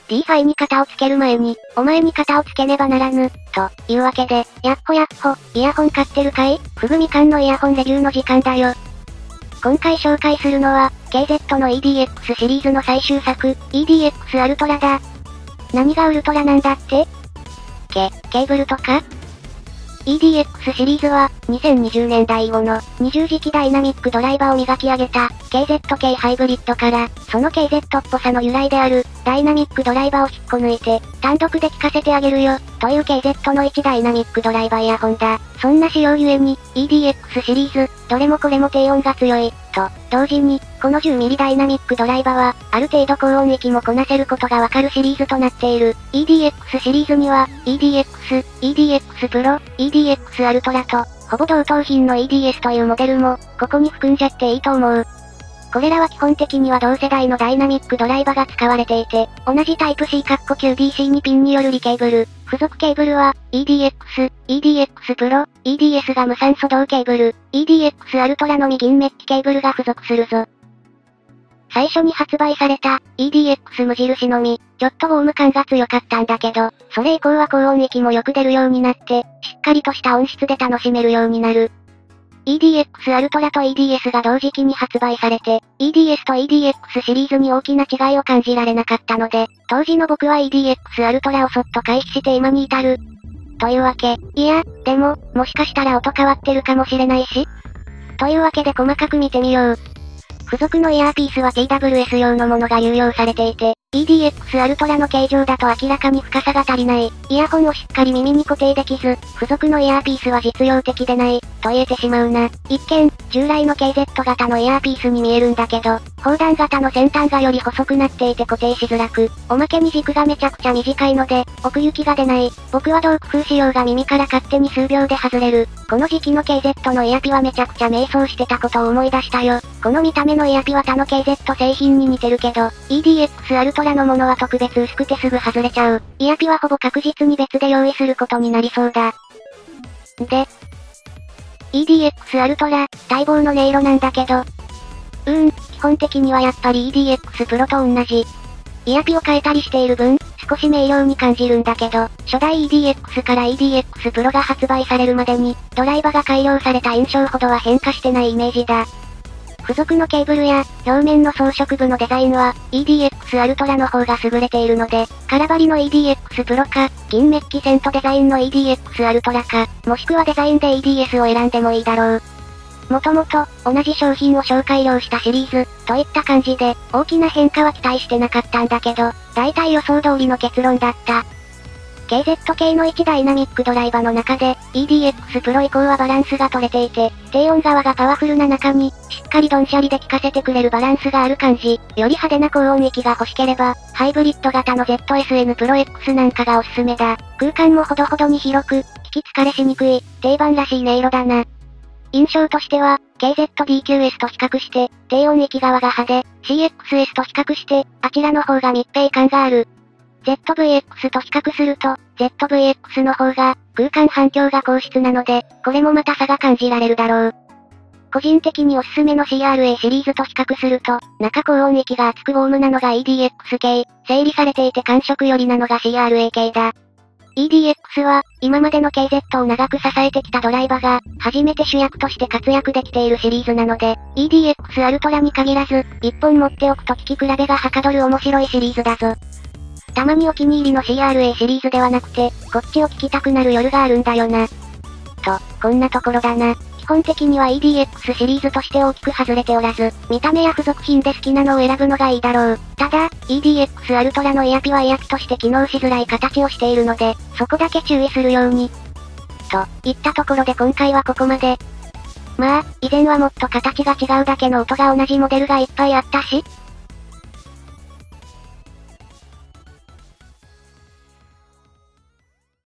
DeFi に型をつける前に、お前に型をつけねばならぬ、というわけで、やっほ、イヤホン買ってるかい？ふぐみかんのイヤホンレビューの時間だよ。今回紹介するのは、KZ の EDX シリーズの最終作、EDX アルトラだ。何がウルトラなんだって？ケーブルとか？ EDX シリーズは、2020年代後の20時期ダイナミックドライバーを磨き上げた KZ 系ハイブリッドから、その KZ っぽさの由来であるダイナミックドライバーを引っこ抜いて、単独で聴かせてあげるよ、という KZ の1ダイナミックドライバーイヤホンだ。そんな仕様ゆえに、EDX シリーズ、どれもこれも低音が強い、と、同時に、この 10mm ダイナミックドライバーは、ある程度高音域もこなせることがわかるシリーズとなっている。EDX シリーズには、EDX Pro、EDX アルトラと、ほぼ同等品の EDS というモデルも、ここに含んじゃっていいと思う。これらは基本的には同世代のダイナミックドライバーが使われていて、同じタイプ C（QDC にピンによるリケーブル、付属ケーブルは、EDX Pro、EDS が無酸素導ケーブル、EDX アルトラのみ銀メッキケーブルが付属するぞ。最初に発売された、EDX 無印のみ、ちょっとウォーム感が強かったんだけど、それ以降は高音域もよく出るようになって、しっかりとした音質で楽しめるようになる。EDX アルトラと EDS が同時期に発売されて、EDS と EDX シリーズに大きな違いを感じられなかったので、当時の僕は EDX アルトラをそっと回避して今に至る。というわけ。いや、でも、もしかしたら音変わってるかもしれないし。というわけで細かく見てみよう。付属のイヤーピースは TWS 用のものが有用されていて、EDX アルトラの形状だと明らかに深さが足りない。イヤホンをしっかり耳に固定できず、付属のイヤーピースは実用的でない、と言えてしまうな。一見、従来の KZ 型のイヤーピースに見えるんだけど、砲弾型の先端がより細くなっていて固定しづらく、おまけに軸がめちゃくちゃ短いので、奥行きが出ない。僕はどう工夫しようが耳から勝手に数秒で外れる。この時期の KZ のイヤピはめちゃくちゃ迷走してたことを思い出したよ。この見た目のイヤピは他の KZ 製品に似てるけど、EDX アルトラのものは特別薄くてすぐ外れちゃう。イヤピはほぼ確実に別で用意することになりそうだ。で、EDX アルトラ、待望の音色なんだけど。基本的にはやっぱり EDX プロと同じ。イヤピを変えたりしている分、少し明瞭に感じるんだけど、初代 EDX から EDX プロが発売されるまでに、ドライバが改良された印象ほどは変化してないイメージだ。付属のケーブルや、表面の装飾部のデザインは、EDX アルトラの方が優れているので、空張りの EDX プロか、銀メッキセントデザインの EDX アルトラか、もしくはデザインで EDS を選んでもいいだろう。もともと、同じ商品を紹介量したシリーズ、といった感じで、大きな変化は期待してなかったんだけど、大体予想通りの結論だった。KZ 系の1ダイナミックドライバーの中で、EDX プロ以降はバランスが取れていて、低音側がパワフルな中に、しっかりドンシャリで聴かせてくれるバランスがある感じ。より派手な高音域が欲しければ、ハイブリッド型の ZSN Pro X なんかがおすすめだ。空間もほどほどに広く、聞き疲れしにくい、定番らしい音色だな。印象としては、KZDQS と比較して、低音域側が派手、CXS と比較して、あちらの方が密閉感がある。ZVX と比較すると、ZVX の方が、空間反響が硬質なので、これもまた差が感じられるだろう。個人的におすすめの CRA シリーズと比較すると、中高音域が厚くウォームなのが EDX 系、整理されていて感触寄りなのが CRA 系だ。EDX は、今までの KZ を長く支えてきたドライバが、初めて主役として活躍できているシリーズなので、EDX アルトラに限らず、一本持っておくと聞き比べがはかどる面白いシリーズだぞ。たまにお気に入りの CRA シリーズではなくて、こっちを聞きたくなる夜があるんだよな。と、こんなところだな。基本的には EDX シリーズとして大きく外れておらず、見た目や付属品で好きなのを選ぶのがいいだろう。ただ、EDX アルトラのイヤピはイヤピとして機能しづらい形をしているので、そこだけ注意するように。と、いったところで今回はここまで。まあ、以前はもっと形が違うだけの音が同じモデルがいっぱいあったし、